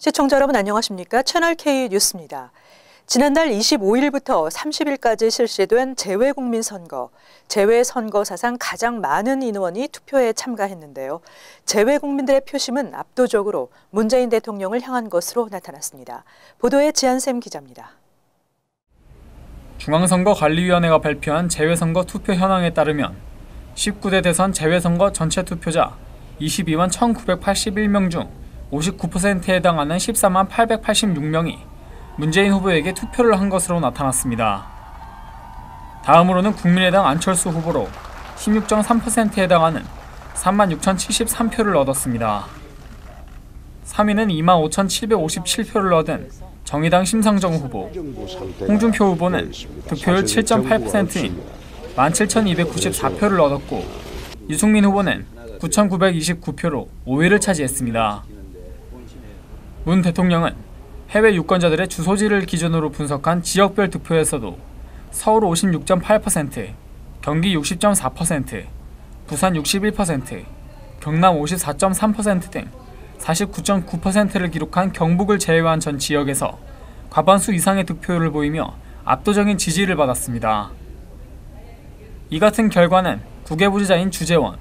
시청자 여러분 안녕하십니까? 채널 K 뉴스입니다. 지난달 25일부터 30일까지 실시된 재외국민선거, 재외선거 사상 가장 많은 인원이 투표에 참가했는데요. 재외국민들의 표심은 압도적으로 문재인 대통령을 향한 것으로 나타났습니다. 보도에 지한샘 기자입니다. 중앙선거관리위원회가 발표한 재외선거 투표 현황에 따르면 19대 대선 재외선거 전체 투표자 22만 1,981명 중 59%에 해당하는 14만 886명이 문재인 후보에게 투표를 한 것으로 나타났습니다. 다음으로는 국민의당 안철수 후보로 16.3%에 해당하는 3만 6,073표를 얻었습니다. 3위는 2만 5,757표를 얻은 정의당 심상정 후보, 홍준표 후보는 득표율 7.8%인 17,294표를 얻었고 유승민 후보는 9,929표로 5위를 차지했습니다. 문 대통령은 해외 유권자들의 주소지를 기준으로 분석한 지역별 득표에서도 서울 56.8%, 경기 60.4%, 부산 61%, 경남 54.3% 등 49.9%를 기록한 경북을 제외한 전 지역에서 과반수 이상의 득표율을 보이며 압도적인 지지를 받았습니다. 이 같은 결과는 국외부지자인 주재원,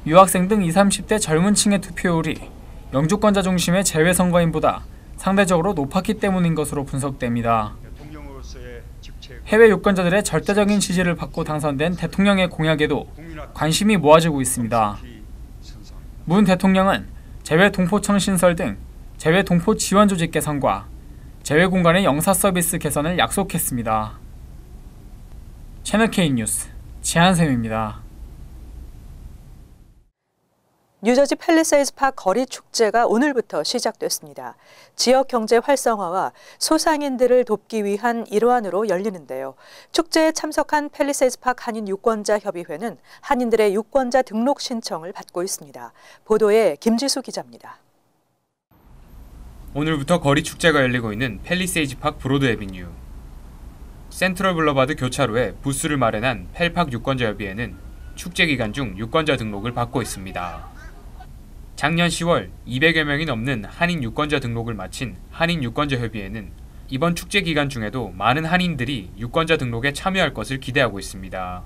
유학생 등 20, 30대 젊은 층의 투표율이 영주권자 중심의 재외선거인보다 상대적으로 높았기 때문인 것으로 분석됩니다. 해외 유권자들의 절대적인 지지를 받고 당선된 대통령의 공약에도 관심이 모아지고 있습니다. 문 대통령은 재외동포청 신설 등 재외동포 지원 조직 개선과 재외공간의 영사 서비스 개선을 약속했습니다. 채널 K 뉴스 지한샘입니다. 뉴저지 팰리세이드 파크 거리 축제가 오늘부터 시작됐습니다. 지역 경제 활성화와 소상인들을 돕기 위한 일환으로 열리는데요. 축제에 참석한 팰리세이드 파크 한인 유권자 협의회는 한인들의 유권자 등록 신청을 받고 있습니다. 보도에 김지수 기자입니다. 오늘부터 거리 축제가 열리고 있는 팰리세이드 파크 브로드 애비뉴. 센트럴 블러바드 교차로에 부스를 마련한 팰파크 유권자 협의회는 축제 기간 중 유권자 등록을 받고 있습니다. 작년 10월 200여 명이 넘는 한인 유권자 등록을 마친 한인 유권자 협의회는 이번 축제 기간 중에도 많은 한인들이 유권자 등록에 참여할 것을 기대하고 있습니다.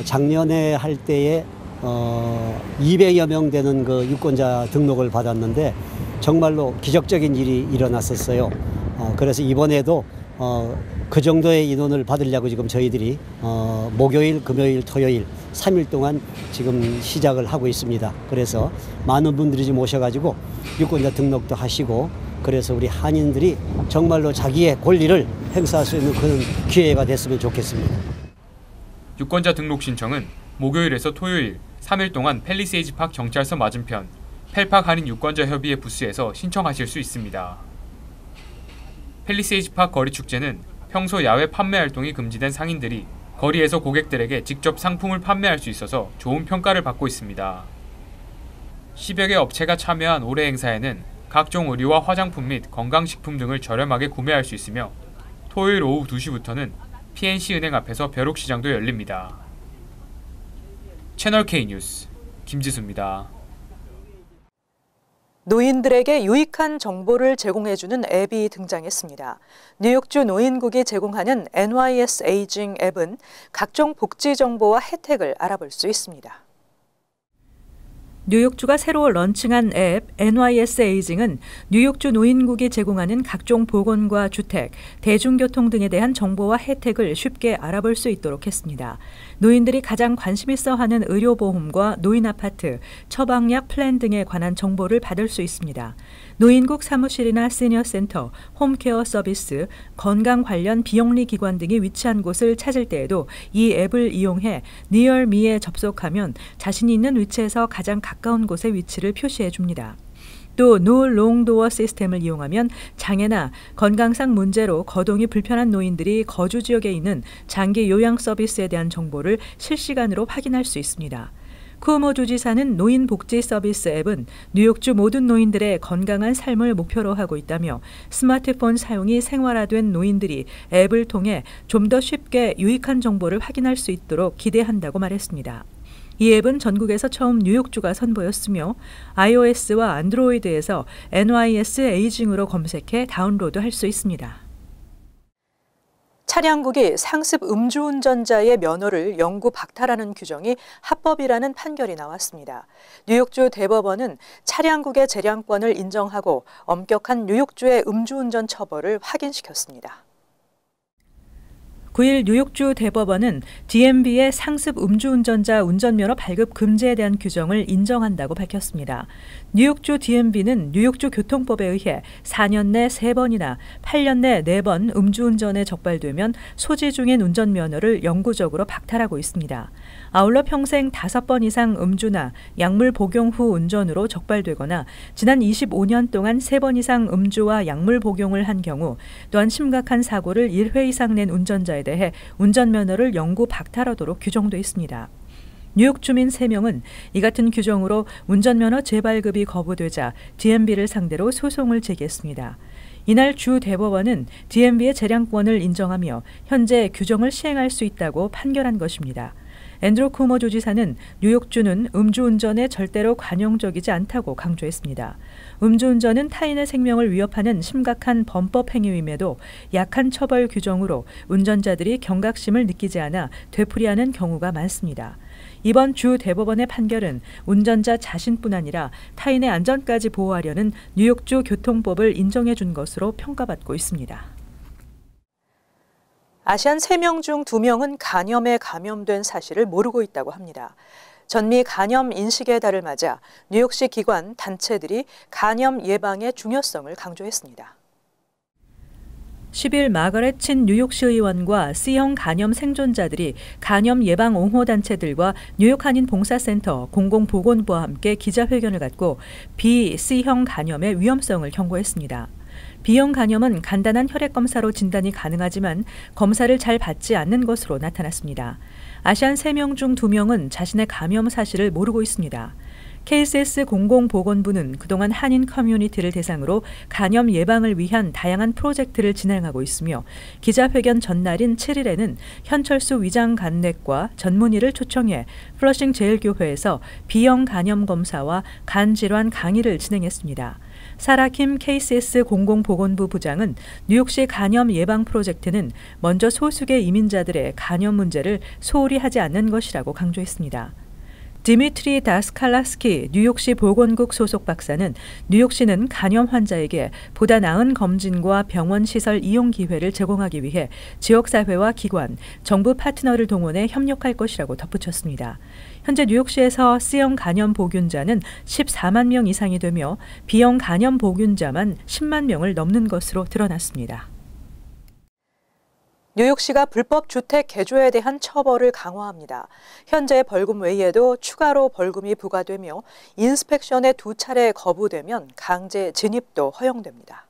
작년에 할 때에 200여 명 되는 그 유권자 등록을 받았는데 정말로 기적적인 일이 일어났었어요. 그래서 이번에도 그 정도의 인원을 받으려고 지금 저희들이 목요일, 금요일, 토요일 3일 동안 지금 시작을 하고 있습니다. 그래서 많은 분들이 좀 오셔가지고 유권자 등록도 하시고 그래서 우리 한인들이 정말로 자기의 권리를 행사할 수 있는 그런 기회가 됐으면 좋겠습니다. 유권자 등록 신청은 목요일에서 토요일 3일 동안 팰리세이드 파크 경찰서 맞은편 팰파크 한인 유권자 협의회 부스에서 신청하실 수 있습니다. 팰리세이드 파크 거리 축제는 평소 야외 판매 활동이 금지된 상인들이 거리에서 고객들에게 직접 상품을 판매할 수 있어서 좋은 평가를 받고 있습니다. 10여 개 업체가 참여한 올해 행사에는 각종 의류와 화장품 및 건강식품 등을 저렴하게 구매할 수 있으며 토요일 오후 2시부터는 PNC 은행 앞에서 벼룩시장도 열립니다. 채널 K 뉴스 김지수입니다. 노인들에게 유익한 정보를 제공해주는 앱이 등장했습니다. 뉴욕주 노인국이 제공하는 NYS 에이징 앱은 각종 복지 정보와 혜택을 알아볼 수 있습니다. 뉴욕주가 새로 런칭한 앱 NYS 에이징은 뉴욕주 노인국이 제공하는 각종 보건과 주택, 대중교통 등에 대한 정보와 혜택을 쉽게 알아볼 수 있도록 했습니다. 노인들이 가장 관심 있어 하는 의료보험과 노인 아파트, 처방약 플랜 등에 관한 정보를 받을 수 있습니다. 노인국 사무실이나 시니어센터, 홈케어 서비스, 건강 관련 비영리 기관 등이 위치한 곳을 찾을 때에도 이 앱을 이용해 Near Me에 접속하면 자신이 있는 위치에서 가장 가까운 곳의 위치를 표시해 줍니다. 또 No Long Door 시스템을 이용하면 장애나 건강상 문제로 거동이 불편한 노인들이 거주 지역에 있는 장기 요양 서비스에 대한 정보를 실시간으로 확인할 수 있습니다. 쿠오모 주지사는 노인 복지 서비스 앱은 뉴욕주 모든 노인들의 건강한 삶을 목표로 하고 있다며 스마트폰 사용이 생활화된 노인들이 앱을 통해 좀 더 쉽게 유익한 정보를 확인할 수 있도록 기대한다고 말했습니다. 이 앱은 전국에서 처음 뉴욕주가 선보였으며 iOS와 안드로이드에서 NYS 에이징으로 검색해 다운로드할 수 있습니다. 차량국이 상습 음주운전자의 면허를 영구 박탈하는 규정이 합법이라는 판결이 나왔습니다. 뉴욕주 대법원은 차량국의 재량권을 인정하고 엄격한 뉴욕주의 음주운전 처벌을 확인시켰습니다. 9일 뉴욕주 대법원은 DMV의 상습 음주운전자 운전면허 발급 금지에 대한 규정을 인정한다고 밝혔습니다. 뉴욕주 DMV는 뉴욕주 교통법에 의해 4년 내 3번이나 8년 내 4번 음주운전에 적발되면 소지 중인 운전면허를 영구적으로 박탈하고 있습니다. 아울러 평생 5번 이상 음주나 약물 복용 후 운전으로 적발되거나 지난 25년 동안 3번 이상 음주와 약물 복용을 한 경우 또한 심각한 사고를 1회 이상 낸 운전자에 대해 운전면허를 영구 박탈하도록 규정돼 있습니다. 뉴욕 주민 3명은 이 같은 규정으로 운전면허 재발급이 거부되자 DMV를 상대로 소송을 제기했습니다. 이날 주 대법원은 DMV의 재량권을 인정하며 현재 규정을 시행할 수 있다고 판결한 것입니다. 앤드루 쿠머 주지사는 뉴욕주는 음주운전에 절대로 관용적이지 않다고 강조했습니다. 음주운전은 타인의 생명을 위협하는 심각한 범법 행위임에도 약한 처벌 규정으로 운전자들이 경각심을 느끼지 않아 되풀이하는 경우가 많습니다. 이번 주 대법원의 판결은 운전자 자신뿐 아니라 타인의 안전까지 보호하려는 뉴욕주 교통법을 인정해 준 것으로 평가받고 있습니다. 아시안 3명 중 2명은 간염에 감염된 사실을 모르고 있다고 합니다. 전미 간염 인식의 달을 맞아 뉴욕시 기관, 단체들이 간염 예방의 중요성을 강조했습니다. 10일 마거렛 친 뉴욕시 의원과 C형 간염 생존자들이 간염 예방 옹호 단체들과 뉴욕 한인 봉사센터 공공보건부와 함께 기자회견을 갖고 B-C형 간염의 위험성을 경고했습니다. B형 간염은 간단한 혈액 검사로 진단이 가능하지만 검사를 잘 받지 않는 것으로 나타났습니다. 아시안 3명 중 2명은 자신의 감염 사실을 모르고 있습니다. KSS 공공보건부는 그동안 한인 커뮤니티를 대상으로 간염 예방을 위한 다양한 프로젝트를 진행하고 있으며 기자회견 전날인 7일에는 현철수 위장 간내과 전문의를 초청해 플러싱 제일교회에서 B형 간염 검사와 간 질환 강의를 진행했습니다. 사라킴 KCS 공공보건부 부장은 뉴욕시 간염 예방 프로젝트는 먼저 소수계 이민자들의 간염 문제를 소홀히 하지 않는 것이라고 강조했습니다. 디미트리 다스칼라스키 뉴욕시 보건국 소속 박사는 뉴욕시는 간염 환자에게 보다 나은 검진과 병원 시설 이용 기회를 제공하기 위해 지역사회와 기관, 정부 파트너를 동원해 협력할 것이라고 덧붙였습니다. 현재 뉴욕시에서 C형 간염 보균자는 14만 명 이상이 되며 B형 간염 보균자만 10만 명을 넘는 것으로 드러났습니다. 뉴욕시가 불법 주택 개조에 대한 처벌을 강화합니다. 현재 벌금 외에도 추가로 벌금이 부과되며 인스펙션에 2차례 거부되면 강제 진입도 허용됩니다.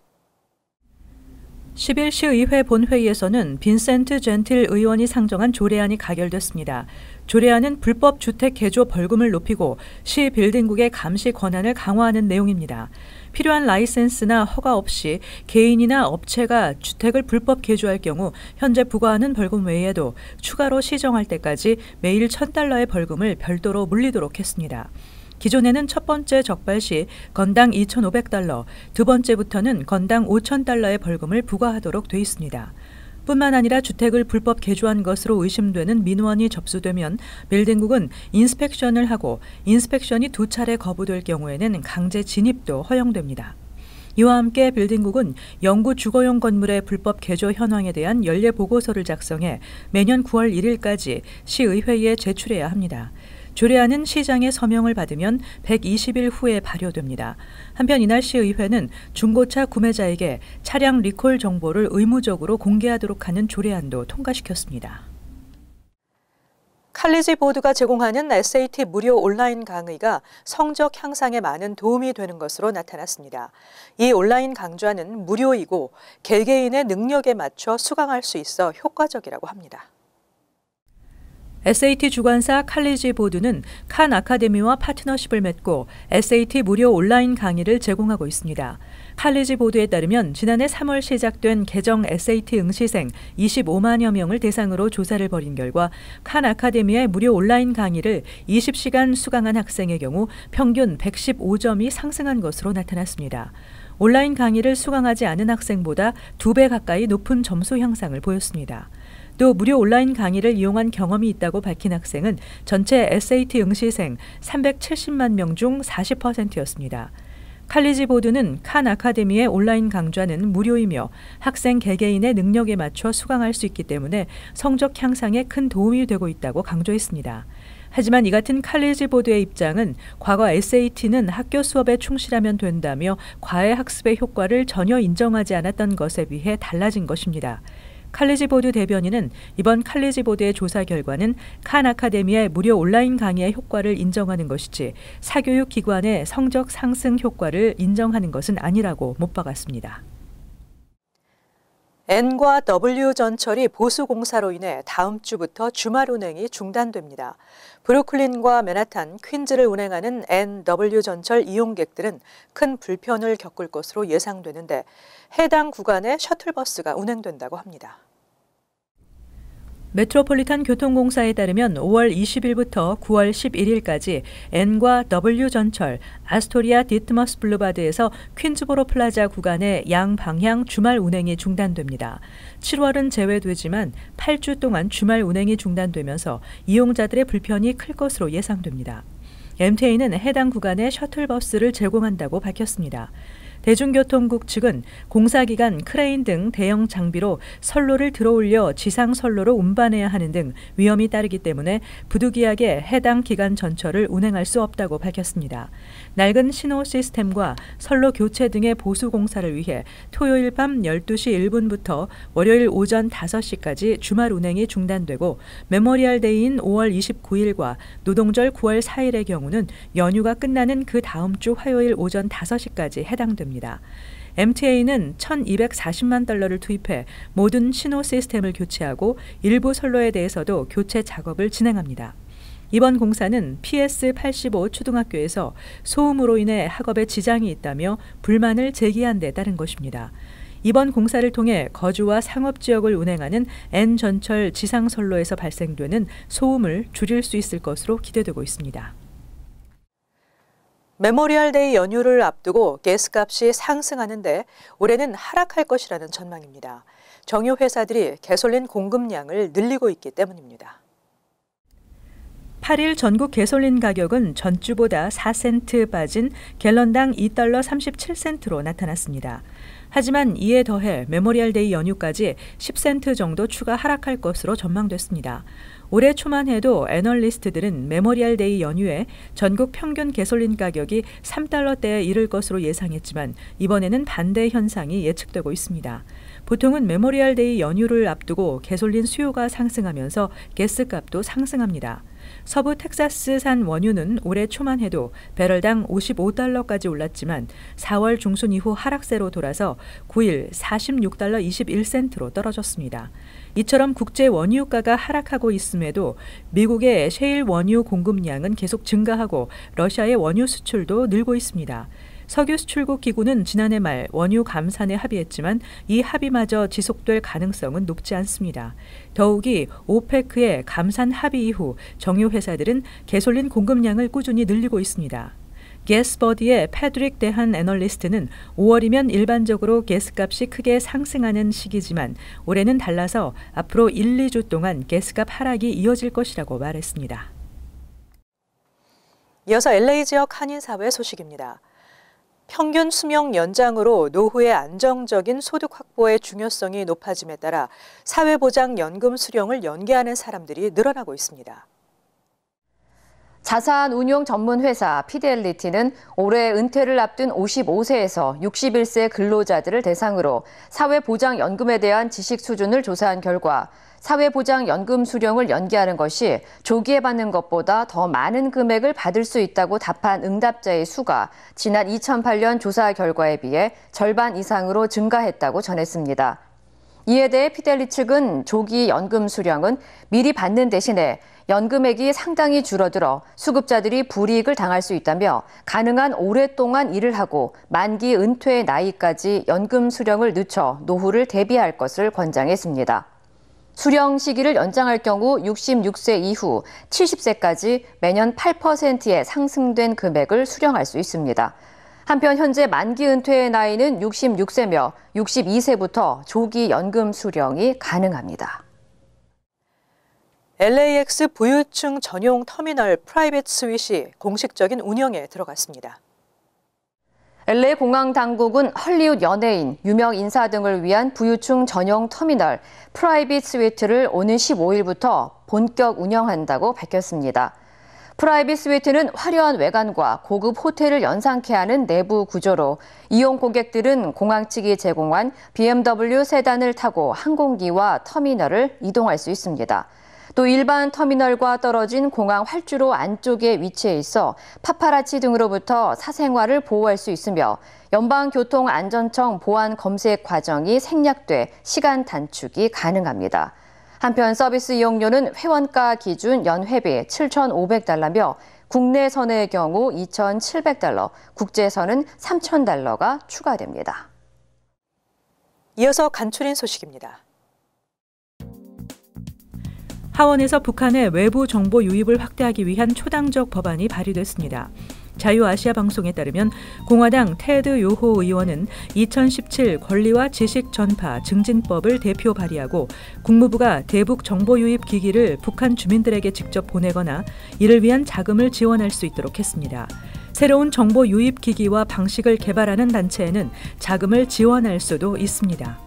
10일 시의회 본회의에서는 빈센트 젠틸 의원이 상정한 조례안이 가결됐습니다. 조례안은 불법 주택 개조 벌금을 높이고 시 빌딩국의 감시 권한을 강화하는 내용입니다. 필요한 라이센스나 허가 없이 개인이나 업체가 주택을 불법 개조할 경우 현재 부과하는 벌금 외에도 추가로 시정할 때까지 매일 $1,000의 벌금을 별도로 물리도록 했습니다. 기존에는 첫 번째 적발 시 건당 $2,500, 두 번째부터는 건당 $5,000의 벌금을 부과하도록 돼 있습니다. 뿐만 아니라 주택을 불법 개조한 것으로 의심되는 민원이 접수되면 빌딩국은 인스펙션을 하고 인스펙션이 2차례 거부될 경우에는 강제 진입도 허용됩니다. 이와 함께 빌딩국은 영구 주거용 건물의 불법 개조 현황에 대한 연례 보고서를 작성해 매년 9월 1일까지 시의회에 제출해야 합니다. 조례안은 시장의 서명을 받으면 120일 후에 발효됩니다. 한편 이날 시의회는 중고차 구매자에게 차량 리콜 정보를 의무적으로 공개하도록 하는 조례안도 통과시켰습니다. 칼리지 보드가 제공하는 SAT 무료 온라인 강의가 성적 향상에 많은 도움이 되는 것으로 나타났습니다. 이 온라인 강좌는 무료이고 개개인의 능력에 맞춰 수강할 수 있어 효과적이라고 합니다. SAT 주관사 칼리지 보드는 칸 아카데미와 파트너십을 맺고 SAT 무료 온라인 강의를 제공하고 있습니다. 칼리지 보도에 따르면 지난해 3월 시작된 개정 SAT 응시생 25만여 명을 대상으로 조사를 벌인 결과 칸 아카데미의 무료 온라인 강의를 20시간 수강한 학생의 경우 평균 115점이 상승한 것으로 나타났습니다. 온라인 강의를 수강하지 않은 학생보다 2배 가까이 높은 점수 향상을 보였습니다. 또 무료 온라인 강의를 이용한 경험이 있다고 밝힌 학생은 전체 SAT 응시생 370만 명 중 40%였습니다. 칼리지 보드는 칸 아카데미의 온라인 강좌는 무료이며 학생 개개인의 능력에 맞춰 수강할 수 있기 때문에 성적 향상에 큰 도움이 되고 있다고 강조했습니다. 하지만 이 같은 칼리지 보드의 입장은 과거 SAT는 학교 수업에 충실하면 된다며 과외 학습의 효과를 전혀 인정하지 않았던 것에 비해 달라진 것입니다. 칼리지 보드 대변인은 이번 칼리지 보드의 조사 결과는 칸 아카데미의 무료 온라인 강의의 효과를 인정하는 것이지 사교육 기관의 성적 상승 효과를 인정하는 것은 아니라고 못 박았습니다. N과 W 전철이 보수 공사로 인해 다음 주부터 주말 운행이 중단됩니다. 브루클린과 맨하탄, 퀸즈를 운행하는 NW 전철 이용객들은 큰 불편을 겪을 것으로 예상되는데 해당 구간에 셔틀버스가 운행된다고 합니다. 메트로폴리탄 교통공사에 따르면 5월 20일부터 9월 11일까지 N과 W 전철 아스토리아 디트머스 블루바드에서 퀸즈보로 플라자 구간의 양방향 주말 운행이 중단됩니다. 7월은 제외되지만 8주 동안 주말 운행이 중단되면서 이용자들의 불편이 클 것으로 예상됩니다. MTA는 해당 구간에 셔틀버스를 제공한다고 밝혔습니다. 대중교통국 측은 공사 기간 크레인 등 대형 장비로 선로를 들어올려 지상 선로로 운반해야 하는 등 위험이 따르기 때문에 부득이하게 해당 기간 전철을 운행할 수 없다고 밝혔습니다. 낡은 신호 시스템과 선로 교체 등의 보수 공사를 위해 토요일 밤 12시 1분부터 월요일 오전 5시까지 주말 운행이 중단되고 메모리얼 데이인 5월 29일과 노동절 9월 4일의 경우는 연휴가 끝나는 그 다음 주 화요일 오전 5시까지 해당됩니다. MTA는 1,240만 달러를 투입해 모든 신호 시스템을 교체하고 일부 선로에 대해서도 교체 작업을 진행합니다. 이번 공사는 PS85 초등학교에서 소음으로 인해 학업에 지장이 있다며 불만을 제기한 데 따른 것입니다. 이번 공사를 통해 거주와 상업지역을 운행하는 N전철 지상선로에서 발생되는 소음을 줄일 수 있을 것으로 기대되고 있습니다. 메모리얼 데이 연휴를 앞두고 가스값이 상승하는데 올해는 하락할 것이라는 전망입니다. 정유 회사들이 가솔린 공급량을 늘리고 있기 때문입니다. 8일 전국 가솔린 가격은 전주보다 4센트 빠진 갤런당 2달러 37센트로 나타났습니다. 하지만 이에 더해 메모리얼 데이 연휴까지 10센트 정도 추가 하락할 것으로 전망됐습니다. 올해 초만 해도 애널리스트들은 메모리얼 데이 연휴에 전국 평균 가솔린 가격이 3달러대에 이를 것으로 예상했지만 이번에는 반대 현상이 예측되고 있습니다. 보통은 메모리얼 데이 연휴를 앞두고 가솔린 수요가 상승하면서 가스값도 상승합니다. 서부 텍사스산 원유는 올해 초만 해도 배럴당 55달러까지 올랐지만 4월 중순 이후 하락세로 돌아서 9일 46달러 21센트로 떨어졌습니다. 이처럼 국제 원유가가 하락하고 있음에도 미국의 셰일 원유 공급량은 계속 증가하고 러시아의 원유 수출도 늘고 있습니다. 석유 수출국 기구는 지난해 말 원유 감산에 합의했지만 이 합의마저 지속될 가능성은 높지 않습니다. 더욱이 오페크의 감산 합의 이후 정유 회사들은 가솔린 공급량을 꾸준히 늘리고 있습니다. 게스버디의 패드릭 대한 애널리스트는 5월이면 일반적으로 가스값이 크게 상승하는 시기지만 올해는 달라서 앞으로 1, 2주 동안 가스값 하락이 이어질 것이라고 말했습니다. 이어서 LA 지역 한인사회 소식입니다. 평균 수명 연장으로 노후의 안정적인 소득 확보의 중요성이 높아짐에 따라 사회보장연금 수령을 연기하는 사람들이 늘어나고 있습니다. 자산 운용 전문 회사 피델리티는 올해 은퇴를 앞둔 55세에서 61세 근로자들을 대상으로 사회보장연금에 대한 지식 수준을 조사한 결과 사회보장연금 수령을 연기하는 것이 조기에 받는 것보다 더 많은 금액을 받을 수 있다고 답한 응답자의 수가 지난 2008년 조사 결과에 비해 절반 이상으로 증가했다고 전했습니다. 이에 대해 피델리 측은 조기 연금 수령은 미리 받는 대신에 연금액이 상당히 줄어들어 수급자들이 불이익을 당할 수 있다며 가능한 오랫동안 일을 하고 만기 은퇴의 나이까지 연금 수령을 늦춰 노후를 대비할 것을 권장했습니다. 수령 시기를 연장할 경우 66세 이후 70세까지 매년 8%의 상승된 금액을 수령할 수 있습니다. 한편 현재 만기 은퇴의 나이는 66세며 62세부터 조기 연금 수령이 가능합니다. LAX 부유층 전용 터미널 프라이빗 스윗이 공식적인 운영에 들어갔습니다. LA 공항 당국은 헐리우드 연예인, 유명 인사 등을 위한 부유층 전용 터미널 프라이빗 스위트를 오는 15일부터 본격 운영한다고 밝혔습니다. 프라이빗 스위트는 화려한 외관과 고급 호텔을 연상케 하는 내부 구조로 이용 고객들은 공항 측이 제공한 BMW 세단을 타고 항공기와 터미널을 이동할 수 있습니다. 또 일반 터미널과 떨어진 공항 활주로 안쪽에 위치해 있어 파파라치 등으로부터 사생활을 보호할 수 있으며 연방교통안전청 보안 검색 과정이 생략돼 시간 단축이 가능합니다. 한편 서비스 이용료는 회원가 기준 연회비 $7,500며 국내선의 경우 $2,700, 국제선은 $3,000가 추가됩니다. 이어서 간추린 소식입니다. 하원에서 북한의 외부 정보 유입을 확대하기 위한 초당적 법안이 발의됐습니다. 자유아시아 방송에 따르면 공화당 테드 요호 의원은 2017 권리와 지식 전파 증진법을 대표 발의하고 국무부가 대북 정보 유입 기기를 북한 주민들에게 직접 보내거나 이를 위한 자금을 지원할 수 있도록 했습니다. 새로운 정보 유입 기기와 방식을 개발하는 단체에는 자금을 지원할 수도 있습니다.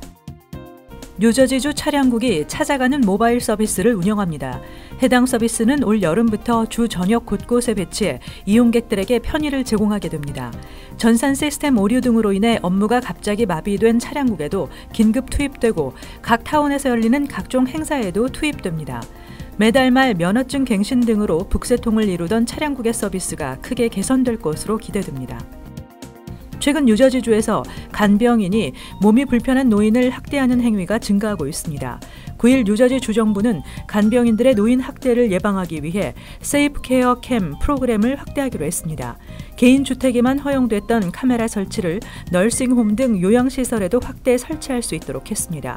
뉴저지주 차량국이 찾아가는 모바일 서비스를 운영합니다. 해당 서비스는 올 여름부터 주 전역 곳곳에 배치해 이용객들에게 편의를 제공하게 됩니다. 전산 시스템 오류 등으로 인해 업무가 갑자기 마비된 차량국에도 긴급 투입되고 각 타운에서 열리는 각종 행사에도 투입됩니다. 매달 말 면허증 갱신 등으로 북새통을 이루던 차량국의 서비스가 크게 개선될 것으로 기대됩니다. 최근 뉴저지주에서 간병인이 몸이 불편한 노인을 학대하는 행위가 증가하고 있습니다. 9일 뉴저지 주정부는 간병인들의 노인 학대를 예방하기 위해 세이프 케어 캠 프로그램을 확대하기로 했습니다. 개인 주택에만 허용됐던 카메라 설치를 널싱홈 등 요양시설에도 확대 설치할 수 있도록 했습니다.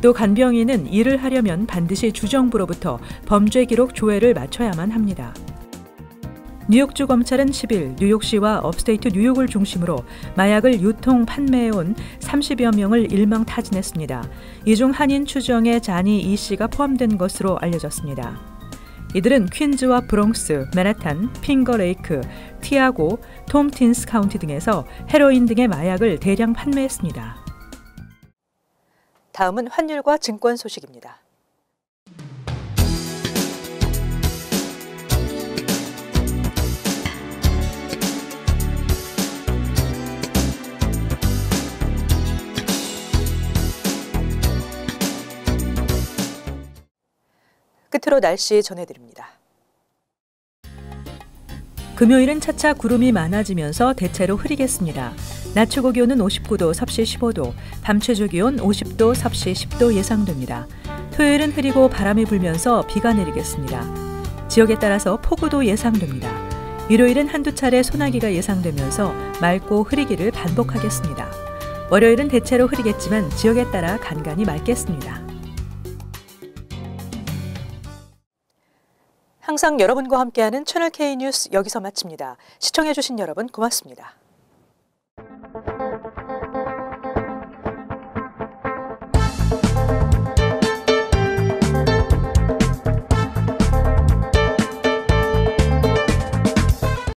또 간병인은 일을 하려면 반드시 주정부로부터 범죄 기록 조회를 마쳐야만 합니다. 뉴욕주 검찰은 10일 뉴욕시와 업스테이트 뉴욕을 중심으로 마약을 유통, 판매해온 30여 명을 일망타진했습니다. 이 중 한인 추정에 자니 이 씨가 포함된 것으로 알려졌습니다. 이들은 퀸즈와 브롱스, 맨하탄, 핑거레이크, 티아고, 톰틴스 카운티 등에서 헤로인 등의 마약을 대량 판매했습니다. 다음은 환율과 증권 소식입니다. 끝으로 날씨 전해드립니다. 금요일은 차차 구름이 많아지면서 대체로 흐리겠습니다. 낮 최고 기온은 59도, 섭씨 15도, 밤 최저 기온 50도, 섭씨 10도 예상됩니다. 토요일은 흐리고 바람이 불면서 비가 내리겠습니다. 지역에 따라서 폭우도 예상됩니다. 일요일은 한두 차례 소나기가 예상되면서 맑고 흐리기를 반복하겠습니다. 월요일은 대체로 흐리겠지만 지역에 따라 간간히 맑겠습니다. 항상 여러분과 함께하는 채널 K 뉴스 여기서 마칩니다. 시청해주신 여러분 고맙습니다.